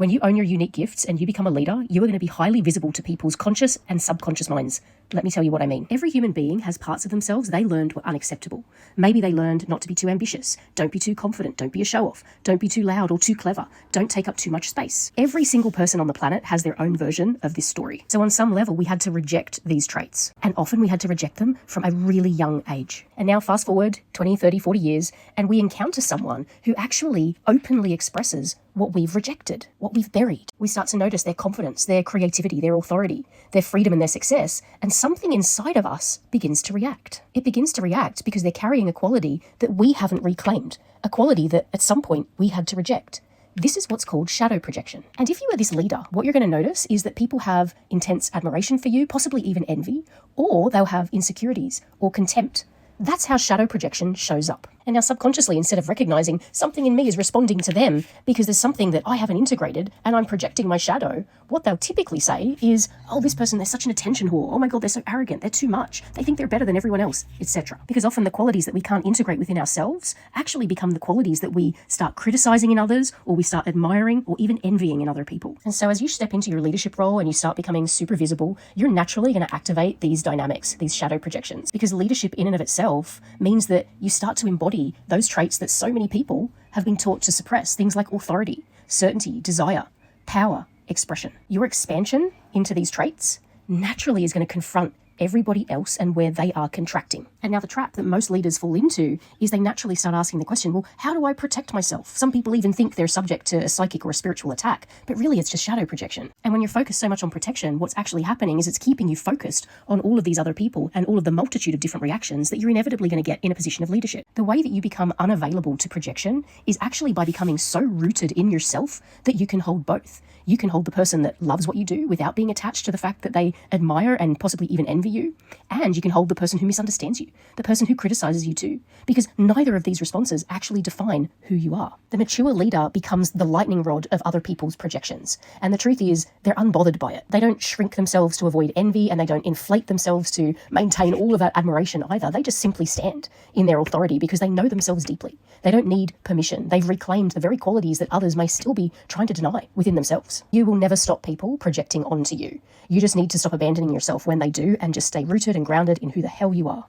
When you own your unique gifts and you become a leader, you are going to be highly visible to people's conscious and subconscious minds. Let me tell you what I mean. Every human being has parts of themselves they learned were unacceptable. Maybe they learned not to be too ambitious. Don't be too confident. Don't be a show-off. Don't be too loud or too clever. Don't take up too much space. Every single person on the planet has their own version of this story. So on some level, we had to reject these traits. And often we had to reject them from a really young age. And now fast forward 20, 30, 40 years, and we encounter someone who actually openly expresses what we've rejected, what we've buried. We start to notice their confidence, their creativity, their authority, their freedom and their success, and something inside of us begins to react. It begins to react because they're carrying a quality that we haven't reclaimed, a quality that at some point we had to reject. This is what's called shadow projection. And if you are this leader, what you're going to notice is that people have intense admiration for you, possibly even envy, or they'll have insecurities or contempt. That's how shadow projection shows up. And now subconsciously, instead of recognizing something in me is responding to them because there's something that I haven't integrated and I'm projecting my shadow, what they'll typically say is, oh, this person, they're such an attention whore. Oh my God, they're so arrogant. They're too much. They think they're better than everyone else, etc. Because often the qualities that we can't integrate within ourselves actually become the qualities that we start criticizing in others, or we start admiring or even envying in other people. And so as you step into your leadership role and you start becoming super visible, you're naturally going to activate these dynamics, these shadow projections, because leadership in and of itself means that you start to embody those traits that so many people have been taught to suppress, things like authority, certainty, desire, power, expression. Your expansion into these traits naturally is going to confront everybody else and where they are contracting. And now the trap that most leaders fall into is they naturally start asking the question, well, how do I protect myself? Some people even think they're subject to a psychic or a spiritual attack, but really it's just shadow projection. And when you're focused so much on protection, what's actually happening is it's keeping you focused on all of these other people and all of the multitude of different reactions that you're inevitably going to get in a position of leadership. The way that you become unavailable to projection is actually by becoming so rooted in yourself that you can hold both. You can hold the person that loves what you do without being attached to the fact that they admire and possibly even envy you. And you can hold the person who misunderstands you, the person who criticizes you too, because neither of these responses actually define who you are. The mature leader becomes the lightning rod of other people's projections. And the truth is, they're unbothered by it. They don't shrink themselves to avoid envy, and they don't inflate themselves to maintain all of that admiration either. They just simply stand in their authority because they know themselves deeply. They don't need permission. They've reclaimed the very qualities that others may still be trying to deny within themselves. You will never stop people projecting onto you. You just need to stop abandoning yourself when they do and just stay rooted and grounded in who the hell you are.